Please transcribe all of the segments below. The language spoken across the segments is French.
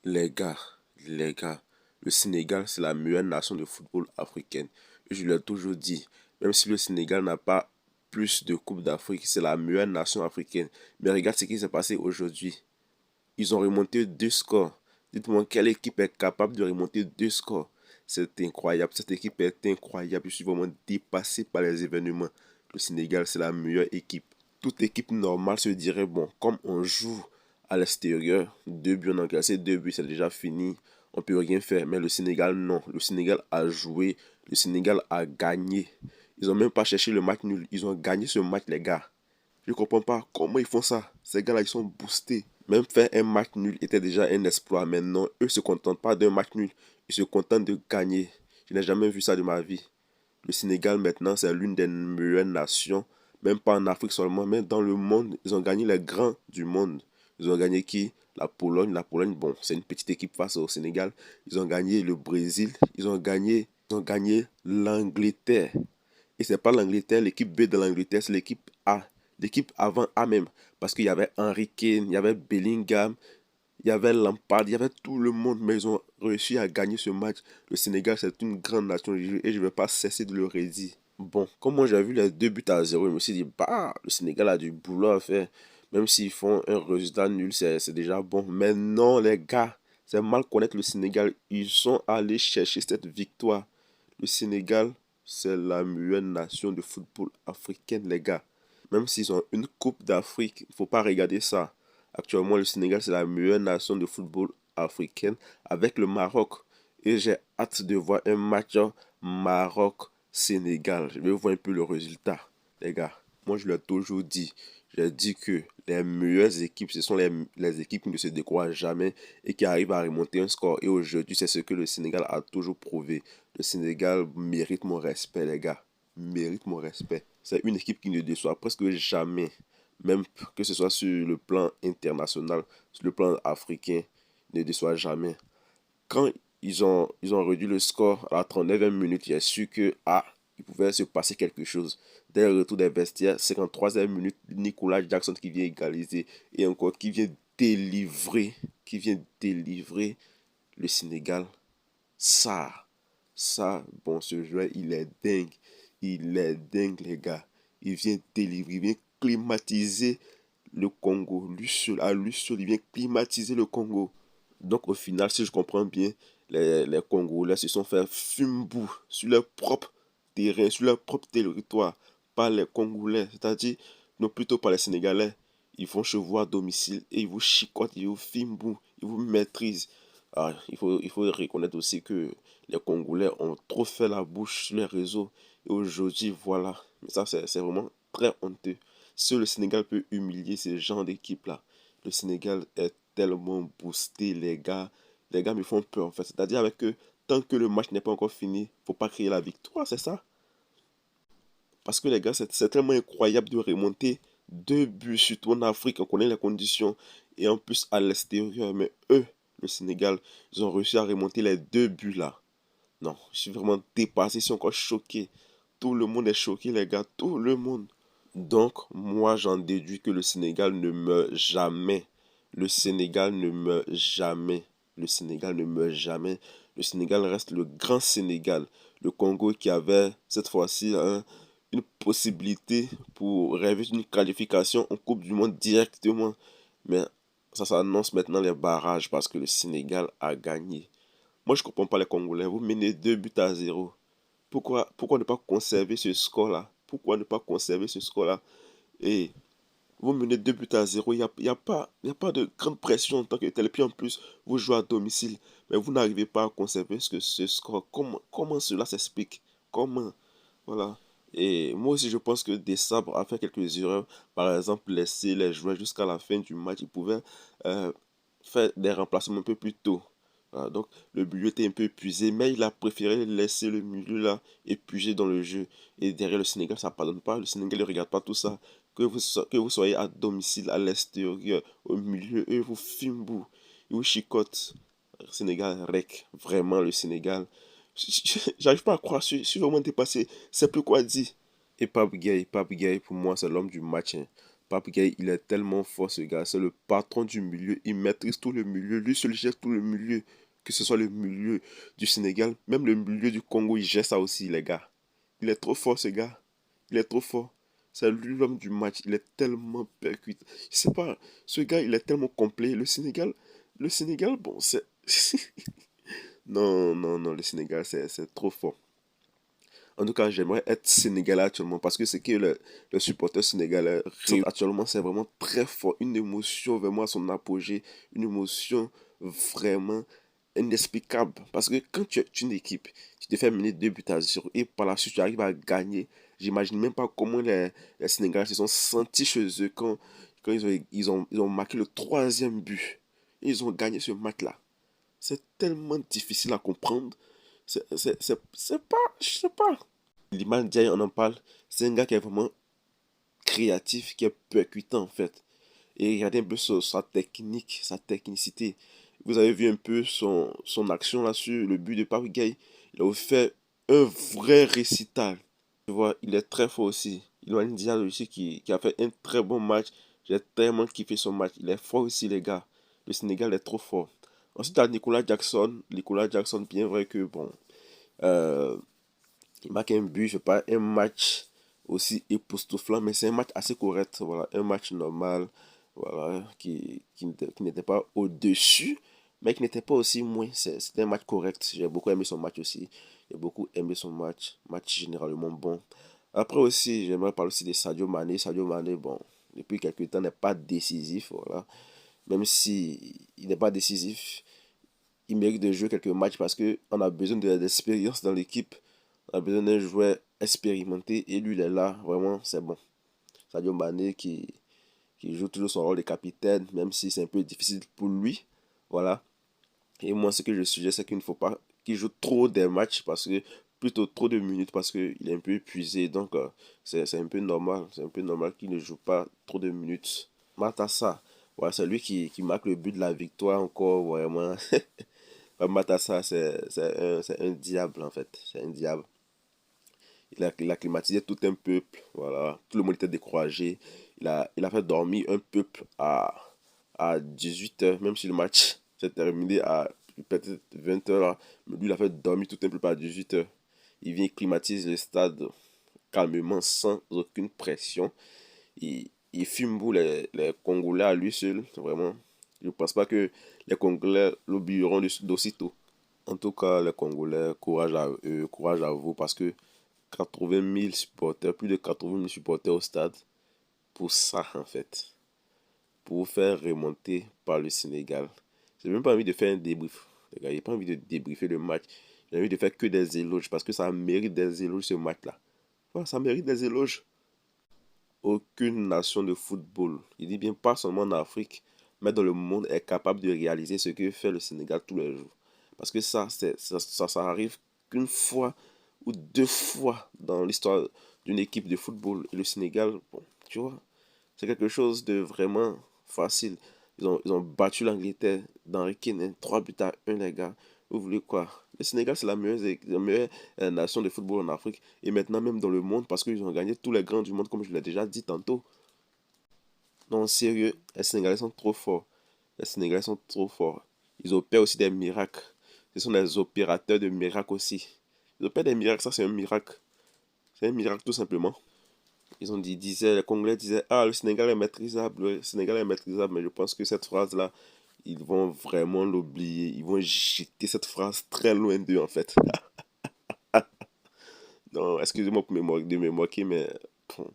Les gars, les gars, le Sénégal, c'est la meilleure nation de football africaine. Et je l'ai toujours dit, même si le Sénégal n'a pas plus de Coupes d'Afrique, c'est la meilleure nation africaine. Mais regarde ce qui s'est passé aujourd'hui. Ils ont remonté deux scores. Dites-moi quelle équipe est capable de remonter deux scores. C'est incroyable, cette équipe est incroyable. Je suis vraiment dépassé par les événements. Le Sénégal, c'est la meilleure équipe. Toute équipe normale se dirait, bon, comme on joue à l'extérieur, deux buts on a encaissé, deux buts c'est déjà fini, on peut rien faire. Mais le Sénégal, non. Le Sénégal a joué, le Sénégal a gagné. Ils ont même pas cherché le match nul, ils ont gagné ce match, les gars. Je comprends pas comment ils font ça. Ces gars-là, ils sont boostés. Même faire un match nul était déjà un exploit. Maintenant, eux se contentent pas d'un match nul. Ils se contentent de gagner. Je n'ai jamais vu ça de ma vie. Le Sénégal, maintenant, c'est l'une des meilleures nations. Même pas en Afrique seulement, mais dans le monde. Ils ont gagné les grands du monde. Ils ont gagné qui? La Pologne. La Pologne, bon, c'est une petite équipe face au Sénégal. Ils ont gagné le Brésil. Ils ont gagné l'Angleterre. Et c'est pas l'Angleterre, l'équipe B de l'Angleterre, c'est l'équipe A. L'équipe avant A même. Parce qu'il y avait Henry Kane, il y avait Bellingham, il y avait Lampard, il y avait tout le monde. Mais ils ont réussi à gagner ce match. Le Sénégal, c'est une grande nation et je ne vais pas cesser de le redire. Bon, comme moi j'ai vu les 2 buts à 0, je me suis dit, bah, le Sénégal a du boulot à faire. Même s'ils font un résultat nul, c'est déjà bon. Mais non, les gars, c'est mal connaître le Sénégal. Ils sont allés chercher cette victoire. Le Sénégal, c'est la meilleure nation de football africaine, les gars. Même s'ils ont une Coupe d'Afrique, il ne faut pas regarder ça. Actuellement, le Sénégal, c'est la meilleure nation de football africaine avec le Maroc. Et j'ai hâte de voir un match Maroc-Sénégal. Je vais voir un peu le résultat, les gars. Moi, je l'ai toujours dit. J'ai dit que les meilleures équipes, ce sont les équipes qui ne se découragent jamais et qui arrivent à remonter un score. Et aujourd'hui, c'est ce que le Sénégal a toujours prouvé. Le Sénégal mérite mon respect, les gars. Mérite mon respect. C'est une équipe qui ne déçoit presque jamais. Même que ce soit sur le plan international, sur le plan africain, ne déçoit jamais. Quand ils ont réduit le score à la 39e minute, j'ai su que, il pouvait se passer quelque chose. Dès le retour des vestiaires, 53e minute, Nicolas Jackson qui vient égaliser et encore qui vient délivrer le Sénégal. Ça, bon, ce joueur, il est dingue. Il est dingue, les gars. Il vient délivrer, il vient climatiser le Congo. À lui seul, il vient climatiser le Congo. Donc, au final, si je comprends bien, les Congolais se sont fait fumbou sur leur propre terrain, sur leur propre territoire, par les Congolais, c'est-à-dire, non, plutôt par les Sénégalais. Ils font chevaux à domicile et ils vous chicotent, ils vous fumbou, ils vous maîtrisent. Il faut reconnaître aussi que les Congolais ont trop fait la bouche sur les réseaux. Et aujourd'hui, voilà. Mais ça, c'est vraiment très honteux. Si le Sénégal peut humilier ce genre d'équipe-là, le Sénégal est tellement boosté, les gars. Les gars me font peur, en fait. C'est-à-dire avec que tant que le match n'est pas encore fini, faut pas crier la victoire, c'est ça? Parce que les gars, c'est tellement incroyable de remonter 2 buts, surtout en Afrique, on connaît les conditions, et en plus à l'extérieur. Mais eux, le Sénégal, ils ont réussi à remonter les 2 buts là. Non, je suis vraiment dépassé, je suis encore choqué. Tout le monde est choqué, les gars, tout le monde. Donc, moi, j'en déduis que le Sénégal ne meurt jamais. Le Sénégal ne meurt jamais. Le Sénégal ne meurt jamais. Le Sénégal reste le grand Sénégal. Le Congo qui avait cette fois-ci une possibilité pour rêver d'une qualification en Coupe du Monde directement. Mais ça s'annonce maintenant les barrages parce que le Sénégal a gagné. Moi, je ne comprends pas les Congolais. Vous menez 2 buts à 0. Pourquoi ne pas conserver ce score-là? Pourquoi ne pas conserver ce score-là? Et vous menez 2 buts à 0. Il y a pas de grande pression en tant que tel. Et puis en plus, vous jouez à domicile. Mais vous n'arrivez pas à conserver ce score. Comment cela s'explique? Comment? Voilà. Et moi aussi, je pense que Desabre a fait quelques erreurs. Par exemple, laisser les joueurs jusqu'à la fin du match. Il pouvait euh, faire des remplacements un peu plus tôt. Voilà, donc, le milieu était un peu épuisé, mais il a préféré laisser le milieu là épuisé dans le jeu. Et derrière le Sénégal, ça ne pardonne pas. Le Sénégal ne regarde pas tout ça. Que vous soyez à domicile, à l'extérieur, au milieu, eux vous filment, ils vous chicotent. Le Sénégal rec, vraiment le Sénégal. J'arrive pas à croire, je suis vraiment dépassé. C'est plus quoi dire. Et Pape Gueye, pour moi, c'est l'homme du match, hein. Pape Gueye, il est tellement fort ce gars. C'est le patron du milieu. Il maîtrise tout le milieu. Lui seul gère tout le milieu. Que ce soit le milieu du Sénégal, même le milieu du Congo, il gère ça aussi, les gars. Il est trop fort ce gars. Il est trop fort. C'est lui l'homme du match. Il est tellement percutant. Je sais pas, ce gars, il est tellement complet. Le Sénégal, bon, c'est... Non, non, non, le Sénégal, c'est trop fort. En tout cas, j'aimerais être sénégalais actuellement parce que ce que le supporter sénégalais ressent actuellement, c'est vraiment très fort. Une émotion vraiment à son apogée. Une émotion vraiment inexplicable. Parce que quand tu es une équipe, tu te fais mener 2 buts à 0 et par la suite tu arrives à gagner. J'imagine même pas comment les Sénégalais se sont sentis chez eux quand ils ont marqué le troisième but. Et ils ont gagné ce match-là. C'est tellement difficile à comprendre. C'est pas, je sais pas. Liman Ndiaye, on en parle. C'est un gars qui est vraiment créatif, qui est percutant en fait. Et regardez un peu sa technique, sa technicité. Vous avez vu un peu son action là sur le but de Pape Gueye. Il a fait un vrai récital. Tu vois, il est très fort aussi. Iliman Ndiaye aussi qui a fait un très bon match. J'ai tellement kiffé son match. Il est fort aussi les gars. Le Sénégal est trop fort. Ensuite, il y a Nicolas Jackson. Nicolas Jackson, bien vrai que bon. euh, il marque un but, je sais pas, un match aussi époustouflant, mais c'est un match assez correct, voilà, un match normal, voilà, qui n'était pas au-dessus, mais qui n'était pas aussi moins. C'était un match correct. J'ai beaucoup aimé son match aussi. J'ai beaucoup aimé son match généralement bon. Après aussi, j'aimerais parler aussi de Sadio Mané. Sadio Mané, bon, depuis quelques temps, n'est pas décisif, voilà. Même si il n'est pas décisif, il mérite de jouer quelques matchs parce qu'on a besoin d'expérience dans l'équipe. On a besoin d'un joueur expérimenté et lui il est là, vraiment c'est bon. Sadio Mané qui joue toujours son rôle de capitaine, même si c'est un peu difficile pour lui. Voilà. Et moi ce que je suggère c'est qu'il ne faut pas qu'il joue trop des matchs parce que plutôt trop de minutes parce qu'il est un peu épuisé. Donc c'est un peu normal. C'est un peu normal qu'il ne joue pas trop de minutes. Matassa, voilà, c'est lui qui marque le but de la victoire encore, vraiment. Matassa, c'est un diable en fait. C'est un diable. Il a climatisé tout un peuple, voilà. Tout le monde était découragé. Il a fait dormir un peuple à 18 h, même si le match s'est terminé à peut-être 20 h. Mais lui, il a fait dormir tout un peuple à 18 h. Il vient climatiser le stade calmement, sans aucune pression. Il fume pour les Congolais à lui seul, vraiment. Je ne pense pas que les Congolais l'oublieront d'aussitôt. En tout cas, les Congolais, courage à eux, courage à vous, parce que 80 000 supporters, plus de 80 000 supporters au stade, pour ça en fait, pour vous faire remonter par le Sénégal. J'ai même pas envie de faire un débrief, les gars, j'ai pas envie de débriefer le match, j'ai envie de faire que des éloges, parce que ça mérite des éloges ce match-là. Ouais, ça mérite des éloges. Aucune nation de football, il dit bien pas seulement en Afrique, mais dans le monde est capable de réaliser ce que fait le Sénégal tous les jours. Parce que ça arrive qu'une fois ou 2 fois dans l'histoire d'une équipe de football. Et le Sénégal, bon, tu vois, c'est quelque chose de vraiment facile. Ils ont battu l'Angleterre dans Keane, 3 buts à 1, les gars. Vous voulez quoi? Le Sénégal, c'est la meilleure nation de football en Afrique. Et maintenant, même dans le monde, parce qu'ils ont gagné tous les grands du monde, comme je l'ai déjà dit tantôt. Non, sérieux, les Sénégalais sont trop forts. Les Sénégalais sont trop forts. Ils opèrent aussi des miracles. Ce sont des opérateurs de miracles aussi. Ils opèrent des miracles, ça c'est un miracle. C'est un miracle tout simplement. Les Congolais disaient, ah, le Sénégal est maîtrisable, le Sénégal est maîtrisable, mais je pense que cette phrase-là, ils vont vraiment l'oublier. Ils vont jeter cette phrase très loin d'eux, en fait. Non, excusez-moi de me moquer, mais bon,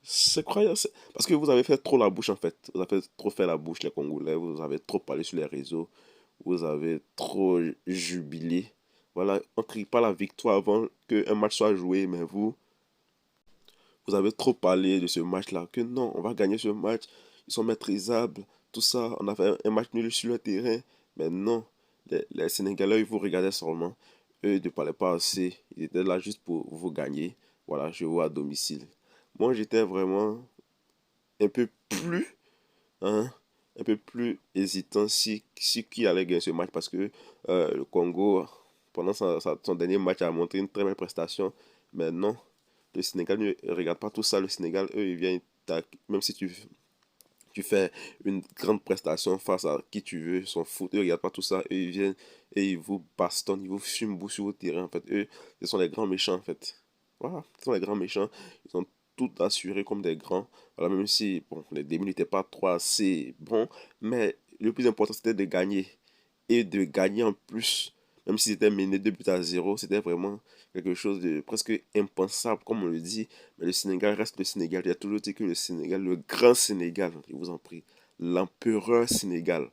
c'est croyant. Parce que vous avez fait trop la bouche, en fait. Vous avez trop fait la bouche, les Congolais. Vous avez trop parlé sur les réseaux. Vous avez trop jubilé. Voilà, on ne crie pas la victoire avant qu'un match soit joué, mais vous avez trop parlé de ce match-là, que non, on va gagner ce match, ils sont maîtrisables, tout ça, on a fait un match nul sur le terrain, mais non, les Sénégalais, ils vous regardaient seulement, eux, ils ne parlaient pas assez, ils étaient là juste pour vous gagner, voilà, je vous à domicile. Moi, j'étais vraiment un peu plus, hein, un peu plus hésitant si qui allait gagner ce match, parce que le Congo, pendant son dernier match, a montré une très belle prestation, mais non, le Sénégal ne regarde pas tout ça. Le Sénégal, eux, ils viennent même si tu fais une grande prestation face à qui tu veux, ils s'en foutent, eux, ils regardent pas tout ça, eux, ils viennent et ils vous bastonnent, ils vous fument vous sur votre terrain, en fait, eux, ce sont les grands méchants, en fait. Voilà, ce sont les grands méchants, ils ont tout assuré comme des grands, voilà, même si, bon, les débuts n'étaient pas trop assez bons, mais le plus important, c'était de gagner, et de gagner en plus, même si c'était mené 2 buts à 0, c'était vraiment quelque chose de presque impensable, comme on le dit. Mais le Sénégal reste le Sénégal. Il a toujours dit que le Sénégal, le grand Sénégal, je vous en prie, l'empereur Sénégal.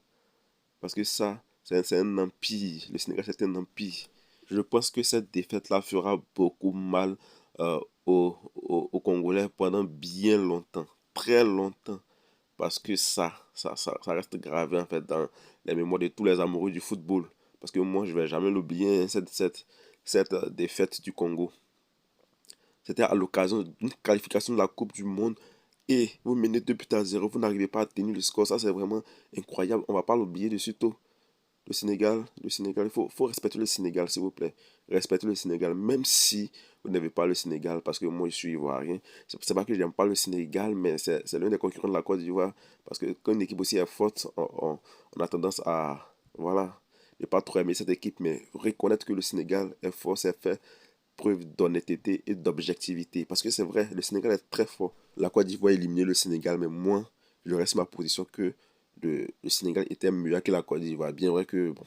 Parce que ça, c'est un empire. Le Sénégal, c'est un empire. Je pense que cette défaite-là fera beaucoup mal aux Congolais pendant bien longtemps, très longtemps. Parce que ça reste gravé en fait dans les mémoires de tous les amoureux du football. Parce que moi, je ne vais jamais l'oublier, hein, cette défaite du Congo. C'était à l'occasion d'une qualification de la Coupe du Monde. Et vous menez 2 buts à 0, vous n'arrivez pas à tenir le score. Ça, c'est vraiment incroyable. On ne va pas l'oublier de suite. Le Sénégal, faut respecter le Sénégal, s'il vous plaît. Respectez le Sénégal, même si vous n'avez pas le Sénégal, parce que moi, je suis ivoirien. C'est pas que je n'aime pas le Sénégal, mais c'est l'un des concurrents de la Côte d'Ivoire. Parce que quand une équipe aussi est forte, on a tendance à, voilà, ne pas trop aimer cette équipe, mais reconnaître que le Sénégal est fort, c'est fait preuve d'honnêteté et d'objectivité. Parce que c'est vrai, le Sénégal est très fort. La Côte d'Ivoire a éliminé le Sénégal, mais moi, je reste ma position que le Sénégal était meilleur que la Côte d'Ivoire. Bien vrai que bon,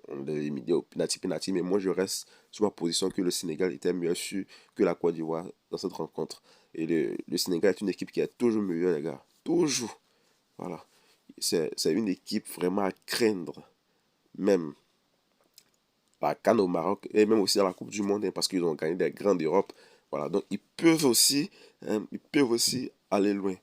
on l'a éliminé au penalty, mais moi je reste sur ma position que le Sénégal était meilleur que la Côte d'Ivoire dans cette rencontre. Et le Sénégal est une équipe qui est toujours meilleure, les gars. Toujours. Voilà. C'est une équipe vraiment à craindre. Même à Cannes au Maroc et même aussi à la Coupe du Monde, hein, parce qu'ils ont gagné des grands d'Europe. Voilà, donc ils peuvent aussi aller loin.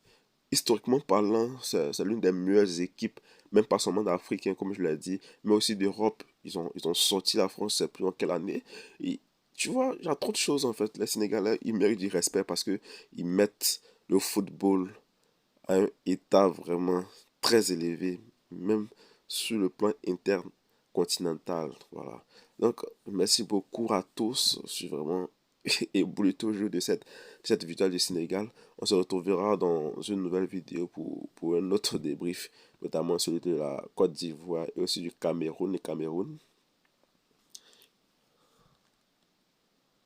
Historiquement parlant, c'est l'une des meilleures équipes, même pas seulement d'Afrique, hein, comme je l'ai dit, mais aussi d'Europe. Ils ont sorti la France, c'est plus en quelle année. Et tu vois, il y a trop de choses en fait. Les Sénégalais, ils méritent du respect parce que ils mettent le football à un état vraiment très élevé, même sur le plan interne continental. Voilà. Donc, merci beaucoup à tous. Je suis vraiment ébloui toujours de cette victoire du Sénégal. On se retrouvera dans une nouvelle vidéo pour un autre débrief, notamment celui de la Côte d'Ivoire et aussi du Cameroun et Cameroun.